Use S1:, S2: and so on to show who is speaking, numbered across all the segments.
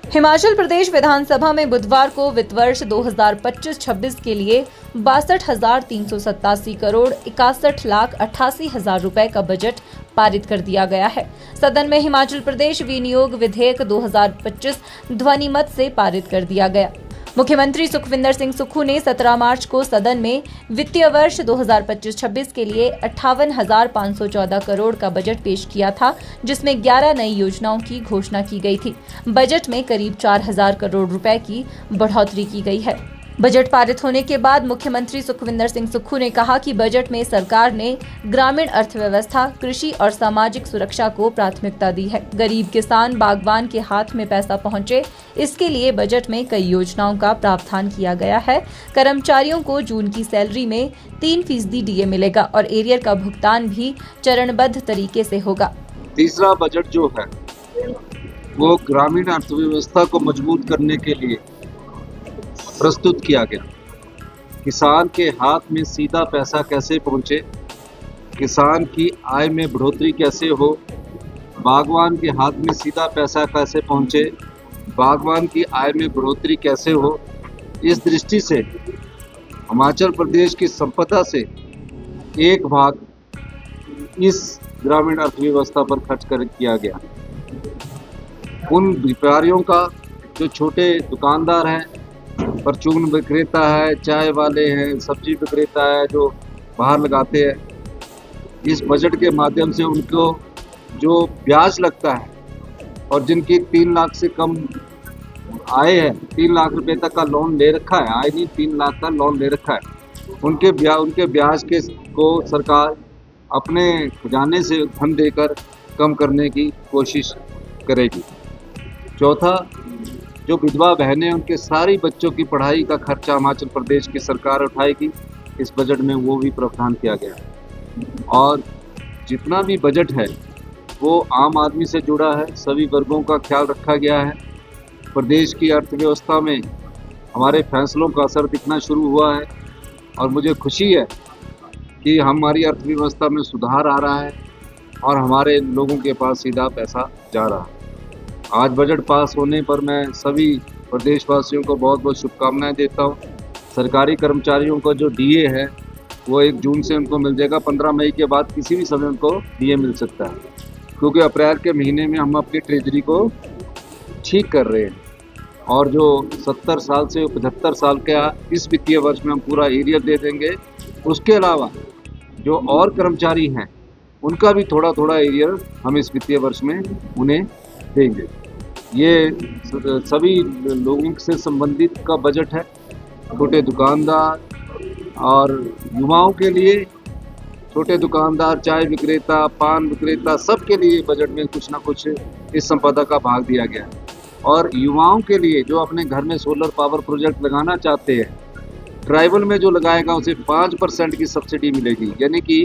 S1: हिमाचल प्रदेश विधानसभा में बुधवार को वित्त वर्ष 2025-26 के लिए 62,387 करोड़ 61,88,000 रुपए का बजट पारित कर दिया गया है। सदन में हिमाचल प्रदेश विनियोग विधेयक 2025 ध्वनिमत से पारित कर दिया गया। मुख्यमंत्री सुखविंदर सिंह सुक्खू ने 17 मार्च को सदन में वित्तीय वर्ष 2025-26 के लिए 58,514 करोड़ का बजट पेश किया था, जिसमें 11 नई योजनाओं की घोषणा की गई थी। बजट में करीब 4,000 करोड़ रुपए की बढ़ोतरी की गई है। बजट पारित होने के बाद मुख्यमंत्री सुखविंदर सिंह सुक्खू ने कहा कि बजट में सरकार ने ग्रामीण अर्थव्यवस्था, कृषि और सामाजिक सुरक्षा को प्राथमिकता दी है। गरीब किसान, बागवान के हाथ में पैसा पहुंचे, इसके लिए बजट में कई योजनाओं का प्रावधान किया गया है। कर्मचारियों को जून की सैलरी में 3% डीए मिलेगा और एरियर का भुगतान भी चरणबद्ध तरीके से होगा।
S2: तीसरा बजट जो है वो ग्रामीण अर्थव्यवस्था को मजबूत करने के लिए प्रस्तुत किया गया। किसान के हाथ में सीधा पैसा कैसे पहुंचे, किसान की आय में बढ़ोतरी कैसे हो, बागवान के हाथ में सीधा पैसा कैसे पहुंचे, बागवान की आय में बढ़ोतरी कैसे हो, इस दृष्टि से हिमाचल प्रदेश की संपदा से एक भाग इस ग्रामीण अर्थव्यवस्था पर खर्च कर किया गया। उन व्यापारियों का जो छोटे दुकानदार हैं, परचून विक्रेता है, चाय वाले हैं, सब्जी विक्रेता है, जो बाहर लगाते हैं, इस बजट के माध्यम से उनको जो ब्याज लगता है और जिनकी 3 लाख से कम आय है, 3 लाख रुपए तक का लोन ले रखा है, आय नहीं 3 लाख का लोन ले रखा है, उनके ब्याज के को सरकार अपने खजाने से धन देकर कम करने की कोशिश करेगी। चौथा, जो विधवा बहनें, उनके सारी बच्चों की पढ़ाई का खर्चा हिमाचल प्रदेश की सरकार उठाएगी। इस बजट में वो भी प्रावधान किया गया। और जितना भी बजट है वो आम आदमी से जुड़ा है, सभी वर्गों का ख्याल रखा गया है। प्रदेश की अर्थव्यवस्था में हमारे फैसलों का असर दिखना शुरू हुआ है और मुझे खुशी है कि हमारी अर्थव्यवस्था में सुधार आ रहा है और हमारे लोगों के पास सीधा पैसा जा रहा है। आज बजट पास होने पर मैं सभी प्रदेशवासियों को बहुत बहुत शुभकामनाएं देता हूं। सरकारी कर्मचारियों का जो डीए है वो 1 जून से उनको मिल जाएगा। 15 मई के बाद किसी भी समय उनको डीए मिल सकता है, क्योंकि अप्रैल के महीने में हम अपनी ट्रेजरी को ठीक कर रहे हैं। और जो 70 साल से 75 साल का इस वित्तीय वर्ष में हम पूरा एरियर दे देंगे। उसके अलावा जो और कर्मचारी हैं उनका भी थोड़ा थोड़ा एरियर हम इस वित्तीय वर्ष में उन्हें देंगे। ये सभी लोगों से संबंधित का बजट है। छोटे दुकानदार और युवाओं के लिए, छोटे दुकानदार, चाय विक्रेता, पान विक्रेता, सब के लिए बजट में कुछ ना कुछ इस संपदा का भाग दिया गया है। और युवाओं के लिए जो अपने घर में सोलर पावर प्रोजेक्ट लगाना चाहते हैं, ट्राइबल में जो लगाएगा उसे 5% की सब्सिडी मिलेगी। यानी कि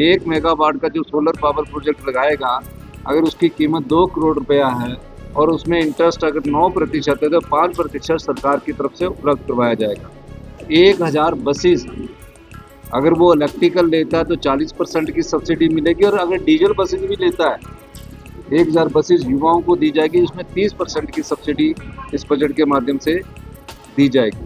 S2: 1 मेगावाट का जो सोलर पावर प्रोजेक्ट लगाएगा, अगर उसकी कीमत 2 करोड़ रुपया है और उसमें इंटरेस्ट अगर 9% है तो 5% सरकार की तरफ से उपलब्ध करवाया जाएगा। 1000 बसेस अगर वो इलेक्ट्रिकल लेता है तो 40% की सब्सिडी मिलेगी, और अगर डीजल बसेस भी लेता है 1000 बसेस युवाओं को दी जाएगी, जिसमें 30% की सब्सिडी इस बजट के माध्यम से दी जाएगी।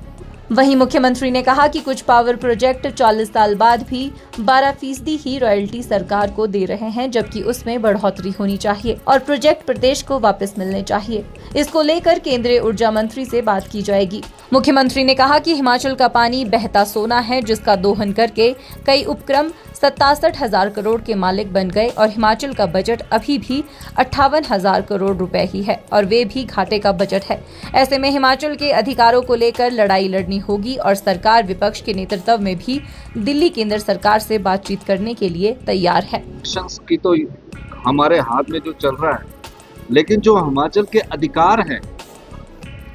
S1: वहीं मुख्यमंत्री ने कहा कि कुछ पावर प्रोजेक्ट 40 साल बाद भी 12% ही रॉयल्टी सरकार को दे रहे हैं, जबकि उसमें बढ़ोतरी होनी चाहिए और प्रोजेक्ट प्रदेश को वापस मिलने चाहिए। इसको लेकर केंद्रीय ऊर्जा मंत्री से बात की जाएगी। मुख्यमंत्री ने कहा कि हिमाचल का पानी बहता सोना है, जिसका दोहन करके कई उपक्रम 67,000 करोड़ के मालिक बन गए और हिमाचल का बजट अभी भी 58,000 करोड़ रुपए ही है और वे भी घाटे का बजट है। ऐसे में हिमाचल के अधिकारों को लेकर लड़ाई लड़नी होगी और सरकार विपक्ष के नेतृत्व में भी दिल्ली केंद्र सरकार से बातचीत करने के लिए तैयार है।
S2: की तो हमारे हाथ में जो चल रहा है, लेकिन जो हिमाचल के अधिकार हैं,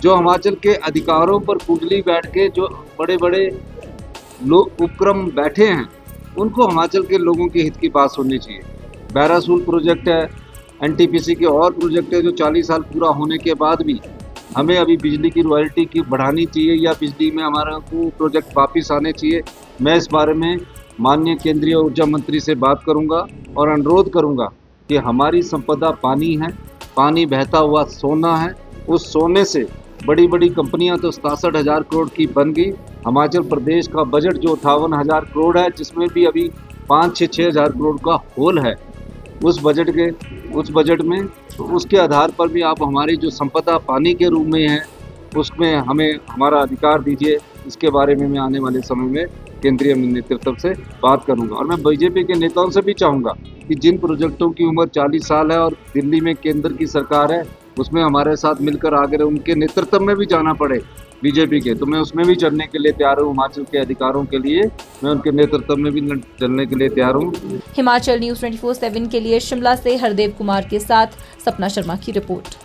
S2: जो हिमाचल के अधिकारों पर कुंडली बैठ के जो बड़े बड़े लोग उपक्रम बैठे हैं, उनको हिमाचल के लोगों के हित की बात सुननी चाहिए। बैरासूल प्रोजेक्ट है, एनटीपीसी के और प्रोजेक्ट है जो 40 साल पूरा होने के बाद भी हमें अभी बिजली की रॉयल्टी की बढ़ानी चाहिए या बिजली में हमारा को प्रोजेक्ट वापस आने चाहिए। मैं इस बारे में माननीय केंद्रीय ऊर्जा मंत्री से बात करूंगा और अनुरोध करूंगा कि हमारी संपदा पानी है, पानी बहता हुआ सोना है उस सोने से बड़ी बड़ी कंपनियां तो 67,000 करोड़ की बन गई। हिमाचल प्रदेश का बजट जो 58,000 करोड़ है, जिसमें भी अभी 5-6 हज़ार करोड़ का होल है उस बजट में, तो उसके आधार पर भी आप हमारी जो संपदा पानी के रूप में है उसमें हमें हमारा अधिकार दीजिए। इसके बारे में मैं आने वाले समय में केंद्रीय नेतृत्व से बात करूंगा। और मैं बीजेपी के नेताओं से भी चाहूँगा कि जिन प्रोजेक्टों की उम्र 40 साल है और दिल्ली में केंद्र की सरकार है उसमें हमारे साथ मिलकर आगे उनके नेतृत्व में भी जाना पड़े बीजेपी के, तो मैं उसमें भी चलने के लिए तैयार हूँ। हिमाचल के अधिकारों के लिए मैं उनके नेतृत्व में भी चलने के लिए तैयार हूँ।
S1: हिमाचल न्यूज़ 24/7 के लिए शिमला से हरदेव कुमार के साथ सपना शर्मा की रिपोर्ट।